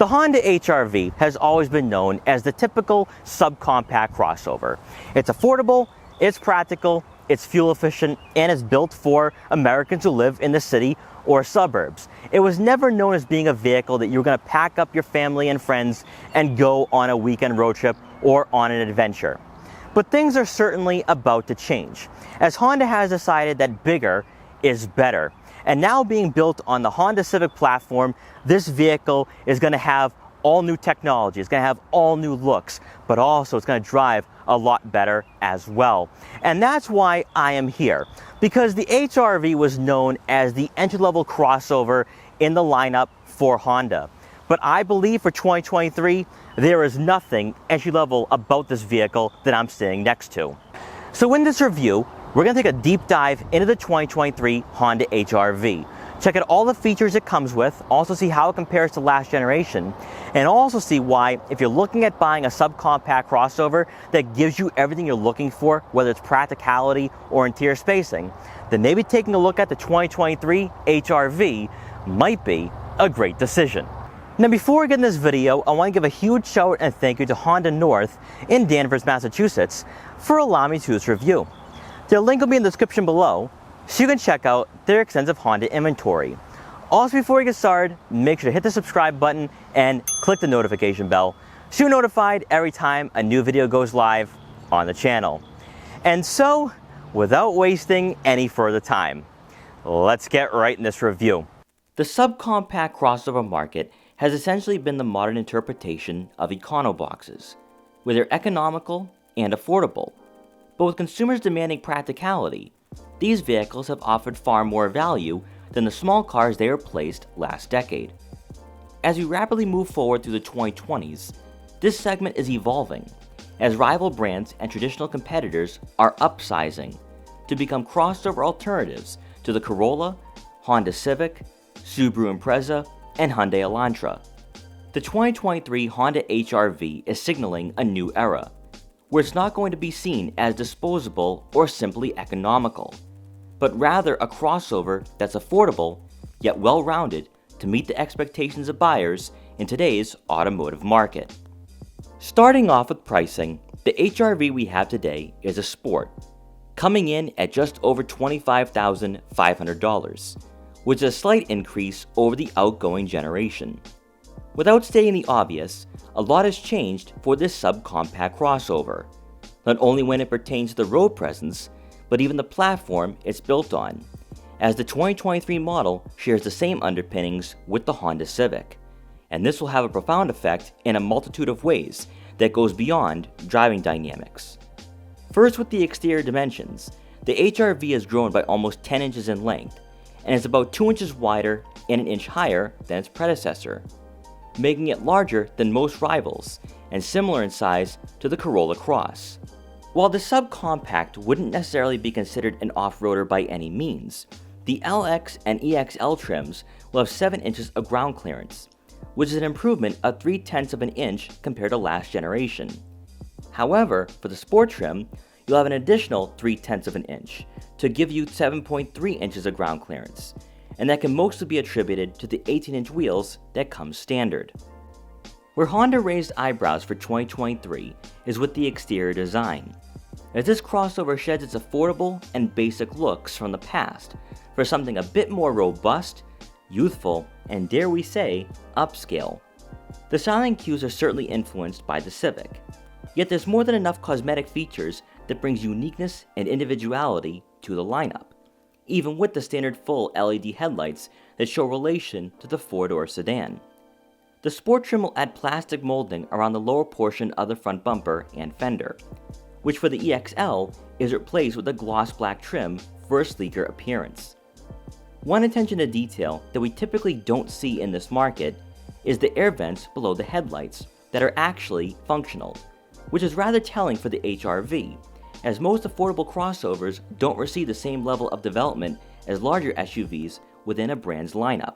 The Honda HR-V has always been known as the typical subcompact crossover. It's affordable, it's practical, it's fuel efficient, and it's built for Americans who live in the city or suburbs. It was never known as being a vehicle that you were going to pack up your family and friends and go on a weekend road trip or on an adventure. But things are certainly about to change, as Honda has decided that bigger is better. And now being built on the Honda Civic platform, this vehicle is going to have all new technology, it's going to have all new looks, but also it's going to drive a lot better as well. And that's why I am here, because the HR-V was known as the entry-level crossover in the lineup for Honda. But I believe for 2023, there is nothing entry-level about this vehicle that I'm sitting next to. So in this review, we're going to take a deep dive into the 2023 Honda HR-V. Check out all the features it comes with, also see how it compares to last generation, and also see why, if you're looking at buying a subcompact crossover that gives you everything you're looking for, whether it's practicality or interior spacing, then maybe taking a look at the 2023 HR-V might be a great decision. Now before we get in this video, I want to give a huge shout and thank you to Honda North in Danvers, Massachusetts for allowing me to do this review. Their link will be in the description below, so you can check out their extensive Honda inventory. Also, before you get started, make sure to hit the subscribe button and click the notification bell so you're notified every time a new video goes live on the channel. And so, without wasting any further time, let's get right in this review. The subcompact crossover market has essentially been the modern interpretation of econoboxes, where they're economical and affordable. But with consumers demanding practicality, these vehicles have offered far more value than the small cars they replaced last decade. As we rapidly move forward through the 2020s, this segment is evolving, as rival brands and traditional competitors are upsizing to become crossover alternatives to the Corolla, Honda Civic, Subaru Impreza, and Hyundai Elantra. The 2023 Honda HR-V is signaling a new era, where it's not going to be seen as disposable or simply economical, but rather a crossover that's affordable yet well-rounded to meet the expectations of buyers in today's automotive market. Starting off with pricing, the HR-V we have today is a Sport, coming in at just over $25,500, which is a slight increase over the outgoing generation. Without stating the obvious, a lot has changed for this subcompact crossover, not only when it pertains to the road presence, but even the platform it's built on, as the 2023 model shares the same underpinnings with the Honda Civic, and this will have a profound effect in a multitude of ways that goes beyond driving dynamics. First, with the exterior dimensions, the HR-V has grown by almost 10 inches in length, and is about 2 inches wider and an inch higher than its predecessor, making it larger than most rivals and similar in size to the Corolla Cross. While the subcompact wouldn't necessarily be considered an off-roader by any means, the LX and EXL trims will have 7 inches of ground clearance, which is an improvement of 3/10 of an inch compared to last generation. However, for the Sport trim, you'll have an additional 3/10 of an inch to give you 7.3 inches of ground clearance, and that can mostly be attributed to the 18-inch wheels that come standard. Where Honda raised eyebrows for 2023 is with the exterior design, as this crossover sheds its affordable and basic looks from the past for something a bit more robust, youthful, and dare we say, upscale. The styling cues are certainly influenced by the Civic, yet there's more than enough cosmetic features that brings uniqueness and individuality to the lineup, even with the standard full LED headlights that show relation to the four-door sedan. The Sport trim will add plastic molding around the lower portion of the front bumper and fender, which for the EXL is replaced with a gloss black trim for a sleeker appearance. One attention to detail that we typically don't see in this market is the air vents below the headlights that are actually functional, which is rather telling for the HR-V, as most affordable crossovers don't receive the same level of development as larger SUVs within a brand's lineup.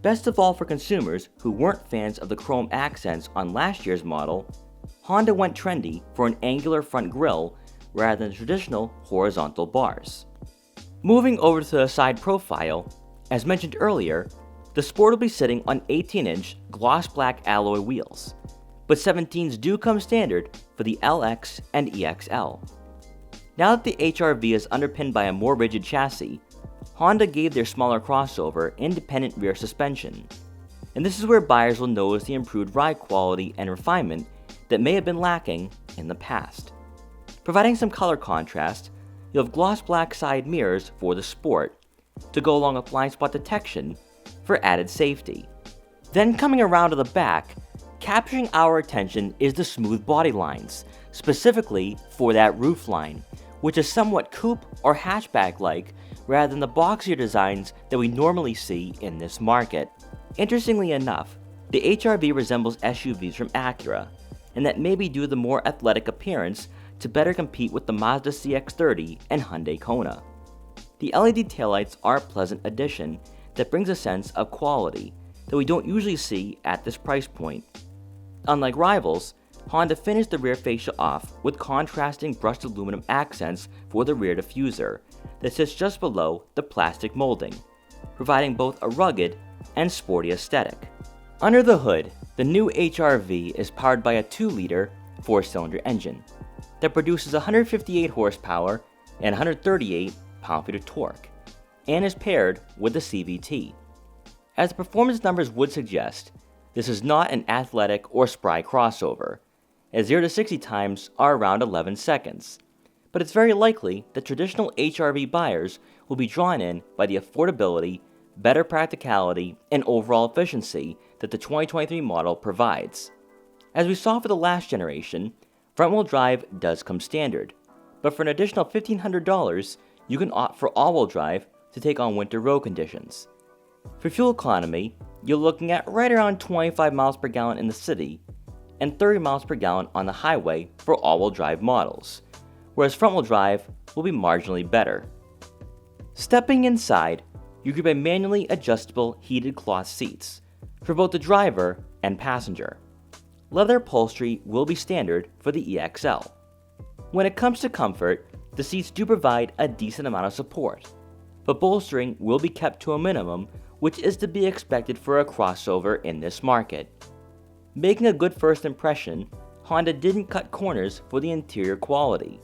Best of all for consumers who weren't fans of the chrome accents on last year's model, Honda went trendy for an angular front grille rather than traditional horizontal bars. Moving over to the side profile, as mentioned earlier, The Sport will be sitting on 18-inch gloss black alloy wheels, but 17s do come standard for the LX and EXL. Now that the HR-V is underpinned by a more rigid chassis, Honda gave their smaller crossover independent rear suspension, and this is where buyers will notice the improved ride quality and refinement that may have been lacking in the past. Providing some color contrast, you'll have gloss black side mirrors for the Sport to go along with blind spot detection for added safety. Then coming around to the back, capturing our attention is the smooth body lines, specifically for that roof line, which is somewhat coupe or hatchback-like rather than the boxier designs that we normally see in this market. Interestingly enough, the HR-V resembles SUVs from Acura, and that may be due to the more athletic appearance to better compete with the Mazda CX-30 and Hyundai Kona. The LED taillights are a pleasant addition that brings a sense of quality that we don't usually see at this price point. Unlike rivals, Honda finished the rear fascia off with contrasting brushed aluminum accents for the rear diffuser that sits just below the plastic molding, providing both a rugged and sporty aesthetic. Under the hood, the new HR-V is powered by a 2-liter 4-cylinder engine that produces 158 horsepower and 138 pound-feet of torque, and is paired with a CVT. As the performance numbers would suggest, this is not an athletic or spry crossover, as 0 to 60 times are around 11 seconds, but it's very likely that traditional HR-V buyers will be drawn in by the affordability, better practicality, and overall efficiency that the 2023 model provides. As we saw for the last generation, front-wheel drive does come standard, but for an additional $1,500, you can opt for all-wheel drive to take on winter road conditions. For fuel economy, you're looking at right around 25 miles per gallon in the city and 30 miles per gallon on the highway for all-wheel drive models, whereas front-wheel drive will be marginally better. Stepping inside, you can buy manually adjustable heated cloth seats for both the driver and passenger. Leather upholstery will be standard for the EXL. When it comes to comfort, the seats do provide a decent amount of support, but bolstering will be kept to a minimum, which is to be expected for a crossover in this market. Making a good first impression, Honda didn't cut corners for the interior quality,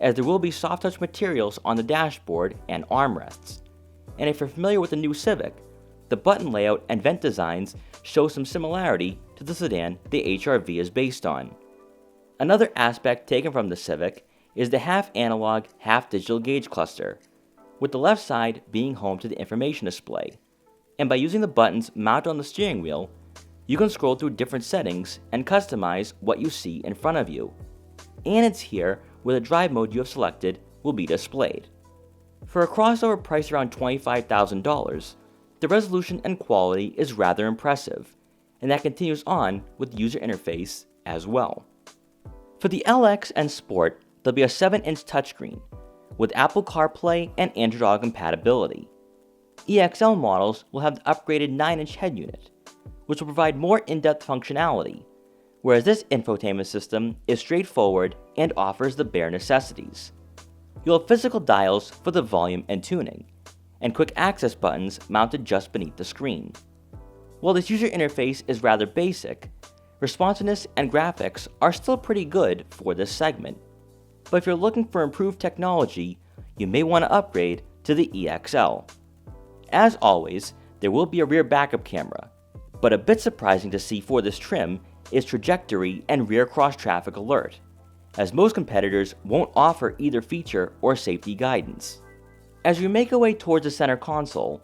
as there will be soft touch materials on the dashboard and armrests. And if you're familiar with the new Civic, the button layout and vent designs show some similarity to the sedan the HR-V is based on. Another aspect taken from the Civic is the half-analog, half-digital gauge cluster, with the left side being home to the information display. And by using the buttons mounted on the steering wheel, you can scroll through different settings and customize what you see in front of you. And it's here where the drive mode you have selected will be displayed. For a crossover priced around $25,000, the resolution and quality is rather impressive, and that continues on with the user interface as well. For the LX and Sport, there'll be a 7-inch touchscreen with Apple CarPlay and Android Auto compatibility. EXL models will have the upgraded 9-inch head unit, which will provide more in-depth functionality, whereas this infotainment system is straightforward and offers the bare necessities. You'll have physical dials for the volume and tuning, and quick access buttons mounted just beneath the screen. While this user interface is rather basic, responsiveness and graphics are still pretty good for this segment. But if you're looking for improved technology, you may want to upgrade to the EXL. As always, there will be a rear backup camera, but a bit surprising to see for this trim is trajectory and rear cross-traffic alert, as most competitors won't offer either feature or safety guidance. As you make your way towards the center console,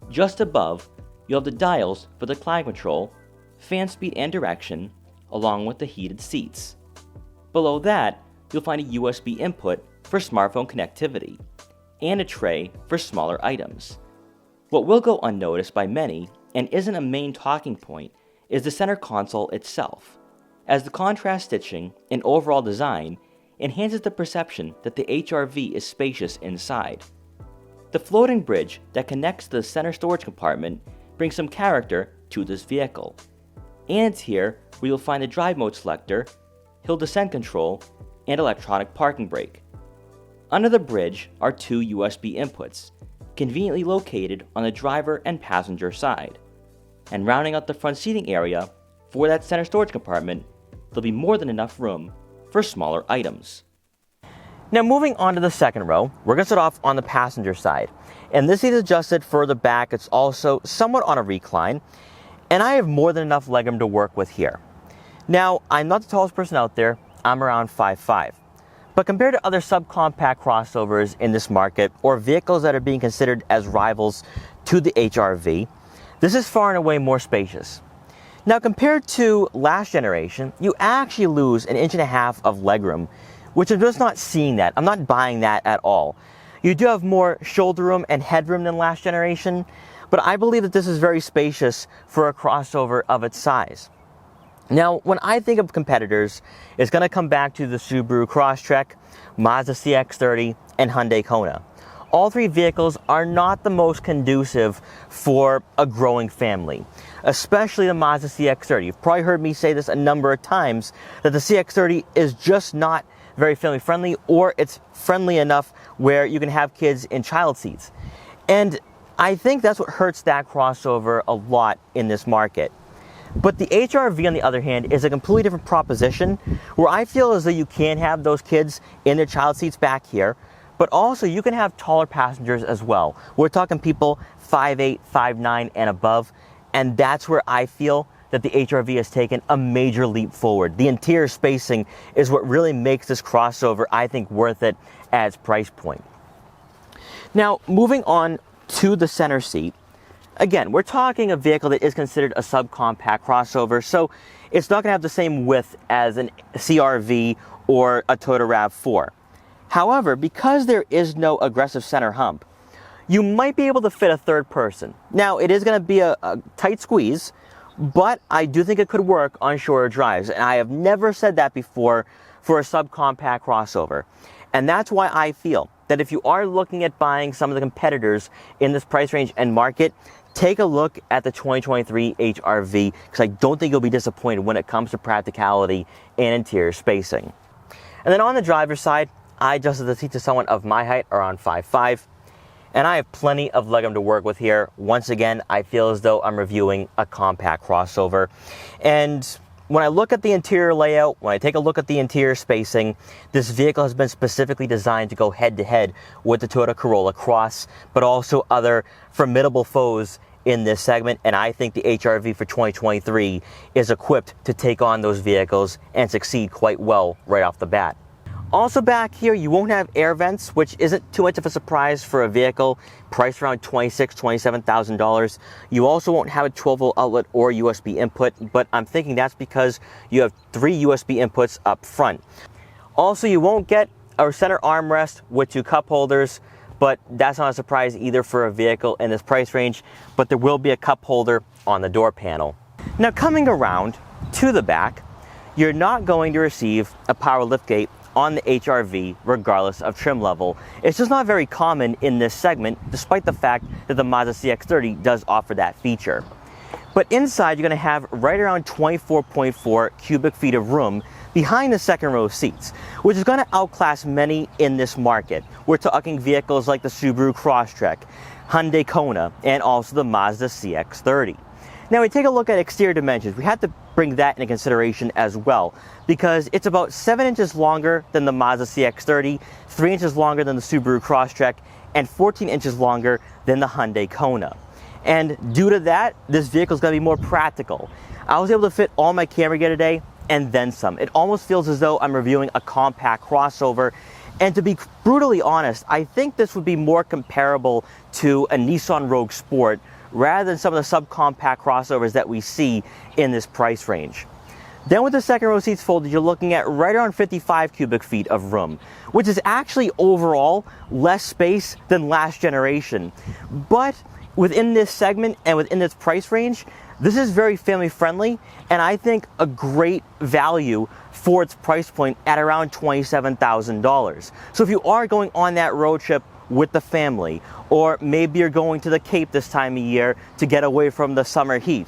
just above, you'll have the dials for the climate control, fan speed and direction, along with the heated seats. Below that, you'll find a USB input for smartphone connectivity, and a tray for smaller items. What will go unnoticed by many, and isn't a main talking point, is the center console itself, as the contrast stitching and overall design enhances the perception that the HR-V is spacious inside. The floating bridge that connects to the center storage compartment brings some character to this vehicle, and it's here where you'll find the drive mode selector, hill descent control, and electronic parking brake. Under the bridge are 2 USB inputs, conveniently located on the driver and passenger side. And rounding out the front seating area, for that center storage compartment, there'll be more than enough room for smaller items. Now moving on to the second row, we're going to start off on the passenger side. And this seat is adjusted further back. It's also somewhat on a recline. And I have more than enough legroom to work with here. Now, I'm not the tallest person out there. I'm around 5'5". But compared to other subcompact crossovers in this market, or vehicles that are being considered as rivals to the HR-V, this is far and away more spacious. Now, compared to last generation, you actually lose 1.5 inches of legroom, which I'm just not seeing that. I'm not buying that at all. You do have more shoulder room and headroom than last generation, but I believe that this is very spacious for a crossover of its size. Now, when I think of competitors, it's going to come back to the Subaru Crosstrek, Mazda CX-30, and Hyundai Kona. All three vehicles are not the most conducive for a growing family, especially the Mazda CX-30. You've probably heard me say this a number of times, that the CX-30 is just not very family friendly, or it's friendly enough where you can have kids in child seats. And I think that's what hurts that crossover a lot in this market. But the HR-V, on the other hand, is a completely different proposition, where I feel as though you can have those kids in their child seats back here, but also you can have taller passengers as well. We're talking people 5'8", 5'9", and above, and that's where I feel that the HR-V has taken a major leap forward. The interior spacing is what really makes this crossover, I think, worth it at its price point. Now, moving on to the center seat, again, we're talking a vehicle that is considered a subcompact crossover, so it's not going to have the same width as an CR-V or a Toyota RAV4. However, because there is no aggressive center hump, you might be able to fit a third person. Now, it is going to be a tight squeeze, but I do think it could work on shorter drives, and I have never said that before for a subcompact crossover. And that's why I feel that if you are looking at buying some of the competitors in this price range and market, take a look at the 2023 HR-V, because I don't think you'll be disappointed when it comes to practicality and interior spacing. And then on the driver's side, I adjusted the seat to someone of my height, around 5'5", and I have plenty of legroom to work with here. Once again, I feel as though I'm reviewing a compact crossover. And when I look at the interior layout, when I take a look at the interior spacing, this vehicle has been specifically designed to go head-to-head with the Toyota Corolla Cross, but also other formidable foes in this segment, and I think the HR-V for 2023 is equipped to take on those vehicles and succeed quite well right off the bat. Also back here, you won't have air vents, which isn't too much of a surprise for a vehicle priced around $26,000, $27,000. You also won't have a 12-volt outlet or USB input, but I'm thinking that's because you have 3 USB inputs up front. Also, you won't get a center armrest with 2 cup holders, but that's not a surprise either for a vehicle in this price range, but there will be a cup holder on the door panel. Now, coming around to the back, you're not going to receive a power liftgate on the HR-V regardless of trim level. It's just not very common in this segment, despite the fact that the Mazda CX-30 does offer that feature. But inside, you're going to have right around 24.4 cubic feet of room behind the second row seats, which is going to outclass many in this market. We're talking vehicles like the Subaru Crosstrek, Hyundai Kona, and also the Mazda CX-30. Now, we take a look at exterior dimensions. We have to bring that into consideration as well, because it's about 7 inches longer than the Mazda CX-30, 3 inches longer than the Subaru Crosstrek, and 14 inches longer than the Hyundai Kona. And due to that, this vehicle is going to be more practical. I was able to fit all my camera gear today and then some. It almost feels as though I'm reviewing a compact crossover. And to be brutally honest, I think this would be more comparable to a Nissan Rogue Sport rather than some of the subcompact crossovers that we see in this price range. Then with the second row seats folded, you're looking at right around 55 cubic feet of room, which is actually overall less space than last generation. But within this segment and within this price range, this is very family friendly, and I think a great value for its price point at around $27,000. So if you are going on that road trip with the family, or maybe you're going to the Cape this time of year to get away from the summer heat,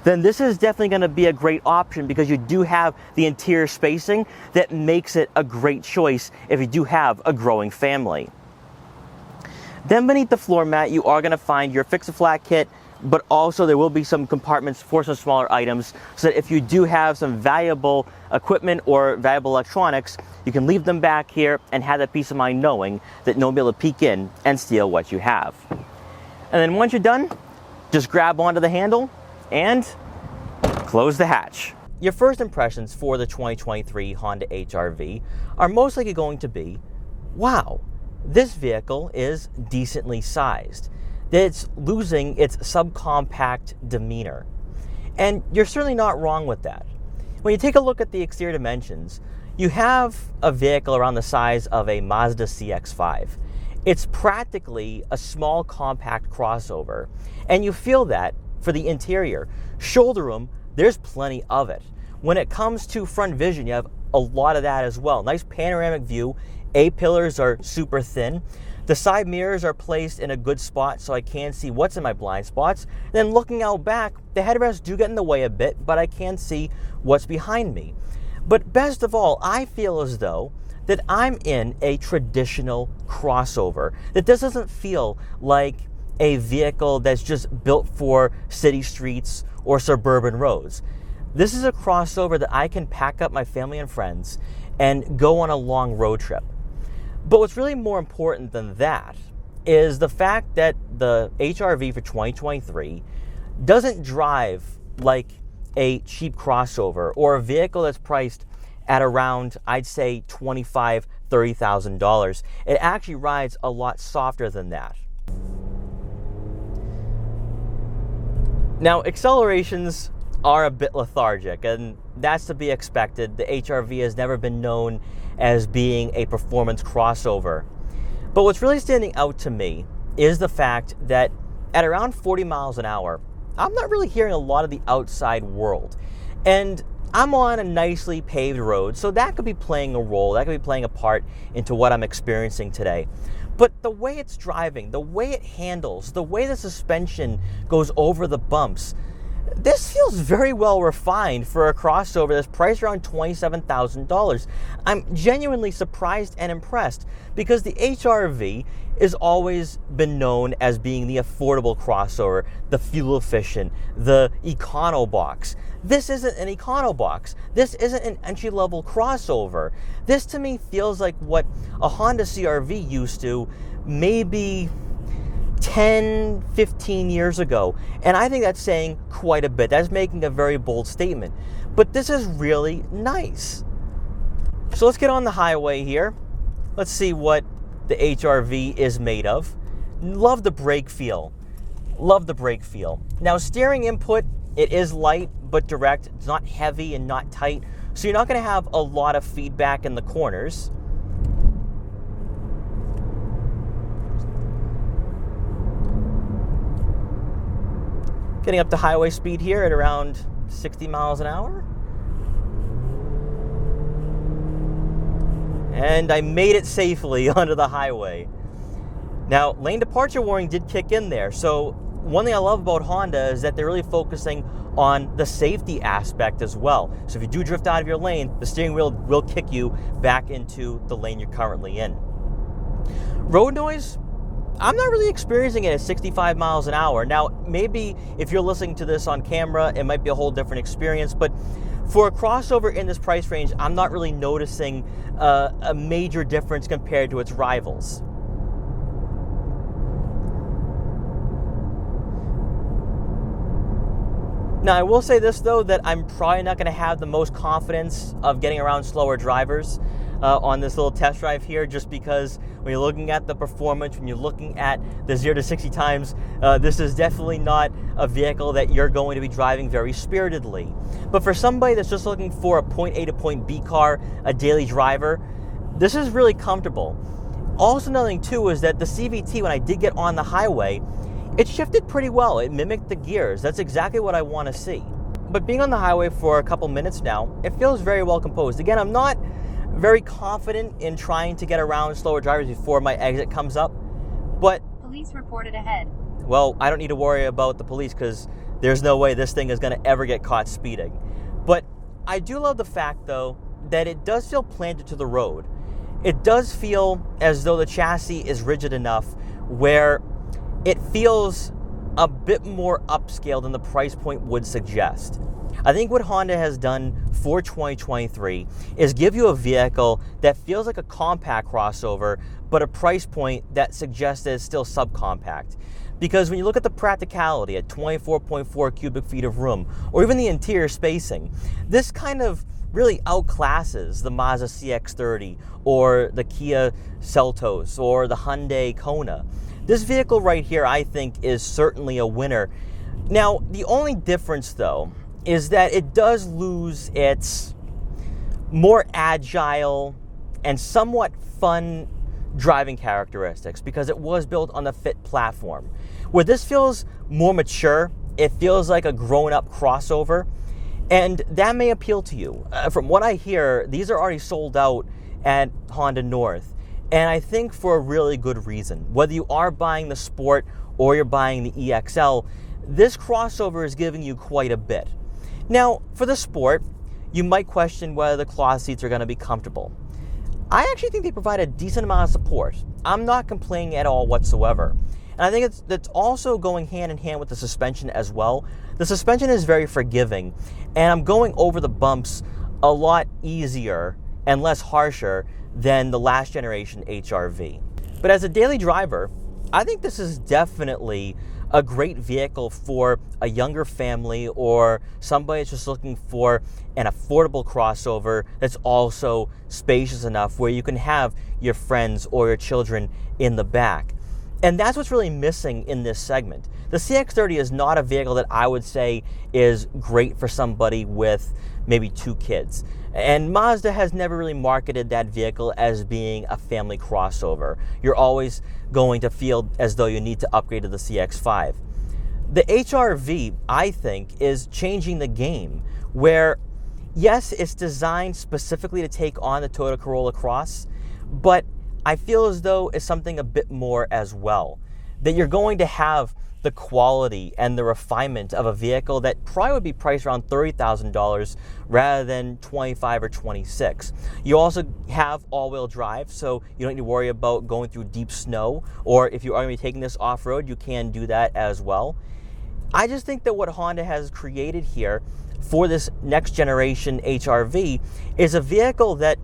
then this is definitely going to be a great option, because you do have the interior spacing that makes it a great choice if you do have a growing family. Then beneath the floor mat, you are going to find your fix-a-flat kit, but also there will be some compartments for some smaller items, so that if you do have some valuable equipment or valuable electronics, you can leave them back here and have that peace of mind knowing that no one will be able to peek in and steal what you have. And then once you're done, just grab onto the handle and close the hatch. Your first impressions for the 2023 Honda HR-V are most likely going to be, wow, this vehicle is decently sized. It's losing its subcompact demeanor. And you're certainly not wrong with that. When you take a look at the exterior dimensions, you have a vehicle around the size of a Mazda CX-5. It's practically a small compact crossover, and you feel that for the interior. Shoulder room, there's plenty of it. When it comes to front vision, you have a lot of that as well. Nice panoramic view. A-pillars are super thin. The side mirrors are placed in a good spot so I can see what's in my blind spots. Then looking out back, the headrests do get in the way a bit, but I can see what's behind me. But best of all, I feel as though that I'm in a traditional crossover. That this doesn't feel like a vehicle that's just built for city streets or suburban roads. This is a crossover that I can pack up my family and friends and go on a long road trip. But what's really more important than that is the fact that the HR-V for 2023 doesn't drive like a cheap crossover or a vehicle that's priced at around, I'd say, $25,000, $30,000. It actually rides a lot softer than that. Now, accelerations are a bit lethargic, and that's to be expected. The HR-V has never been known as being a performance crossover. But what's really standing out to me is the fact that at around 40 miles an hour, I'm not really hearing a lot of the outside world. And I'm on a nicely paved road, so that could be playing a role, that could be playing a part into what I'm experiencing today. But the way it's driving, the way it handles, the way the suspension goes over the bumps, this feels very well refined for a crossover that's priced around $27,000. I'm genuinely surprised and impressed because the HR-V has always been known as being the affordable crossover, the fuel efficient, the econo box. This isn't an econo box. This isn't an entry-level crossover. This to me feels like what a Honda CR-V used to maybe 10, 15 years ago. And I think that's saying quite a bit. That's making a very bold statement. But this is really nice. So let's get on the highway here. Let's see what the HR-V is made of. Love the brake feel. Love the brake feel. Now, steering input, it is light but direct. It's not heavy and not tight. So you're not going to have a lot of feedback in the corners. Getting up to highway speed here at around 60 miles an hour. And I made it safely onto the highway. Now, lane departure warning did kick in there. So one thing I love about Honda is that they're really focusing on the safety aspect as well. So if you do drift out of your lane, the steering wheel will kick you back into the lane you're currently in. Road noise, I'm not really experiencing it at 65 miles an hour. Now, maybe if you're listening to this on camera, it might be a whole different experience, but for a crossover in this price range, I'm not really noticing a major difference compared to its rivals. Now, I will say this, though, that I'm probably not going to have the most confidence of getting around slower drivers on this little test drive here, just because when you're looking at the performance, when you're looking at the 0 to 60 times, this is definitely not a vehicle that you're going to be driving very spiritedly. But for somebody that's just looking for a point A to point B car, a daily driver, this is really comfortable. Also, another thing, too, is that the CVT, when I did get on the highway, it shifted pretty well. It mimicked the gears. That's exactly what I want to see. But being on the highway for a couple minutes now, it feels very well composed. Again, I'm not very confident in trying to get around slower drivers before my exit comes up, but police reported ahead. Well, I don't need to worry about the police because there's no way this thing is going to ever get caught speeding. But I do love the fact, though, that it does feel planted to the road. It does feel as though the chassis is rigid enough where it feels a bit more upscale than the price point would suggest. I think what Honda has done for 2023 is give you a vehicle that feels like a compact crossover, but a price point that suggests that it's still subcompact. Because when you look at the practicality at 24.4 cubic feet of room, or even the interior spacing, this kind of really outclasses the Mazda CX-30 or the Kia Seltos or the Hyundai Kona. This vehicle right here, I think, is certainly a winner. Now, the only difference, though, is that it does lose its more agile and somewhat fun driving characteristics because it was built on the Fit platform. Where this feels more mature, it feels like a grown-up crossover, and that may appeal to you. From what I hear, these are already sold out at Honda North, and I think for a really good reason. Whether you are buying the Sport or you're buying the EXL, this crossover is giving you quite a bit. Now, for the Sport, you might question whether the cloth seats are going to be comfortable. I actually think they provide a decent amount of support. I'm not complaining at all whatsoever. And I think that's also going hand in hand with the suspension as well. The suspension is very forgiving, and I'm going over the bumps a lot easier and less harsher than the last generation HR-V. But as a daily driver, I think this is definitely a great vehicle for a younger family or somebody that's just looking for an affordable crossover that's also spacious enough where you can have your friends or your children in the back. And that's what's really missing in this segment. The CX-30 is not a vehicle that I would say is great for somebody with maybe 2 kids. And Mazda has never really marketed that vehicle as being a family crossover. You're always going to feel as though you need to upgrade to the CX-5. The HR-V, I think, is changing the game where, yes, it's designed specifically to take on the Toyota Corolla Cross, but I feel as though it's something a bit more as well. That you're going to have the quality and the refinement of a vehicle that probably would be priced around $30,000 rather than $25,000 or $26,000. You also have all-wheel drive, so you don't need to worry about going through deep snow, or if you are going to be taking this off-road, you can do that as well. I just think that what Honda has created here for this next generation HR-V is a vehicle that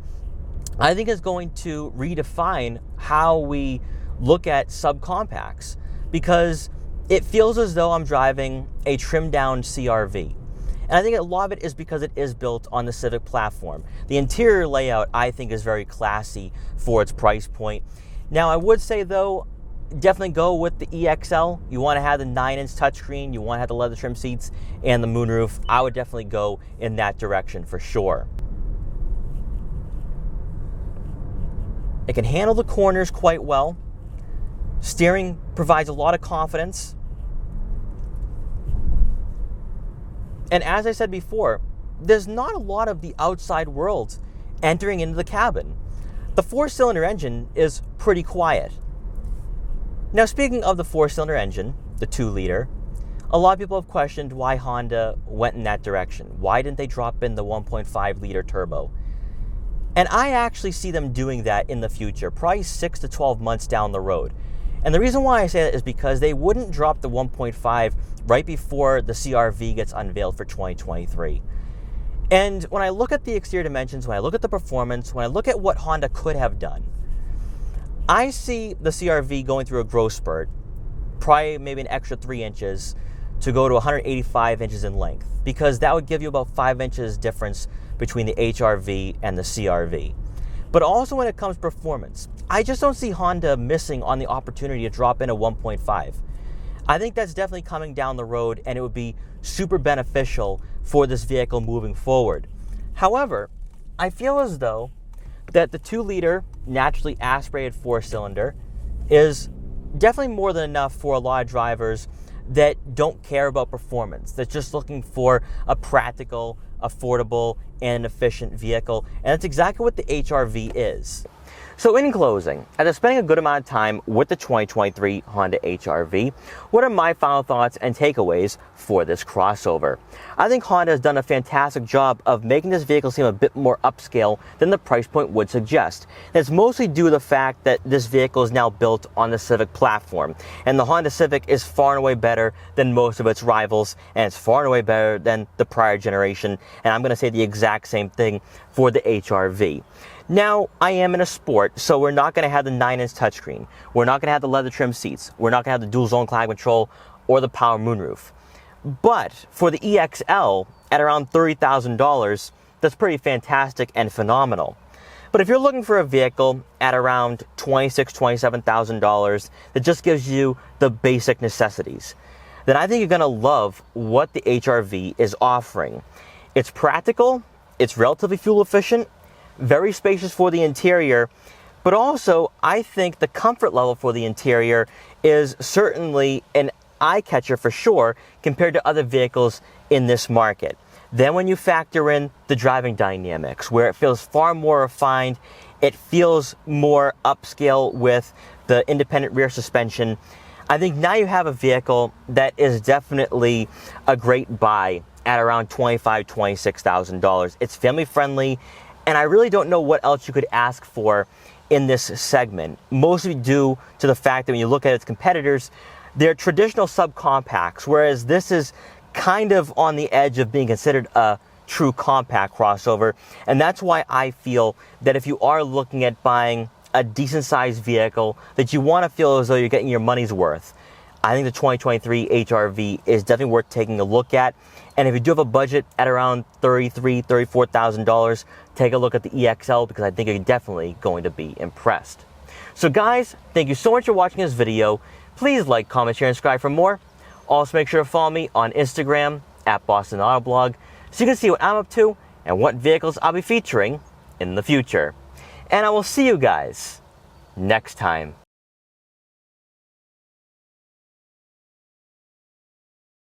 I think is going to redefine how we look at subcompacts, because it feels as though I'm driving a trimmed down CR-V. And I think a lot of it is because it is built on the Civic platform. The interior layout, I think, is very classy for its price point. Now, I would say, though, definitely go with the EXL. You want to have the 9-inch touchscreen, you want to have the leather trim seats and the moonroof. I would definitely go in that direction for sure. It can handle the corners quite well. Steering provides a lot of confidence. And as I said before, there's not a lot of the outside world entering into the cabin. The 4-cylinder engine is pretty quiet. Now, speaking of the 4-cylinder engine, the 2-liter, a lot of people have questioned why Honda went in that direction. Why didn't they drop in the 1.5-liter turbo? And I actually see them doing that in the future, probably 6 to 12 months down the road. And the reason why I say that is because they wouldn't drop the 1.5 right before the CR-V gets unveiled for 2023. And when I look at the exterior dimensions, when I look at the performance, when I look at what Honda could have done, I see the CR-V going through a growth spurt, probably maybe an extra 3 inches to go to 185 inches in length, because that would give you about 5 inches difference between the HR-V and the CR-V. But also when it comes to performance, I just don't see Honda missing on the opportunity to drop in a 1.5. I think that's definitely coming down the road, and it would be super beneficial for this vehicle moving forward. However, I feel as though that the 2-liter naturally aspirated 4-cylinder is definitely more than enough for a lot of drivers that don't care about performance, that's just looking for a practical, affordable, and efficient vehicle. And that's exactly what the HR-V is. So in closing, after spending a good amount of time with the 2023 Honda HR-V, what are my final thoughts and takeaways for this crossover? I think Honda has done a fantastic job of making this vehicle seem a bit more upscale than the price point would suggest. And it's mostly due to the fact that this vehicle is now built on the Civic platform. And the Honda Civic is far and away better than most of its rivals, and it's far and away better than the prior generation. And I'm going to say the exact same thing for the HR-V. Now, I am in a sport, so we're not going to have the 9-inch touchscreen. We're not going to have the leather trim seats. We're not going to have the dual zone climate control or the power moonroof. But for the EXL, at around $30,000, that's pretty fantastic and phenomenal. But if you're looking for a vehicle at around $26,000, $27,000 that just gives you the basic necessities, then I think you're going to love what the HR-V is offering. It's practical, it's relatively fuel efficient, very spacious for the interior, but also I think the comfort level for the interior is certainly an eye catcher for sure compared to other vehicles in this market. Then when you factor in the driving dynamics, where it feels far more refined, it feels more upscale with the independent rear suspension, I think now you have a vehicle that is definitely a great buy at around $25,000, $26,000. It's family friendly, and I really don't know what else you could ask for in this segment, mostly due to the fact that when you look at its competitors, they're traditional subcompacts, whereas this is kind of on the edge of being considered a true compact crossover. And that's why I feel that if you are looking at buying a decent sized vehicle that you want to feel as though you're getting your money's worth, I think the 2023 HR-V is definitely worth taking a look at. And if you do have a budget at around $33,000, $34,000, take a look at the EXL, because I think you're definitely going to be impressed. So guys, thank you so much for watching this video. Please like, comment, share, and subscribe for more. Also make sure to follow me on Instagram at Boston Autoblog so you can see what I'm up to and what vehicles I'll be featuring in the future. And I will see you guys next time.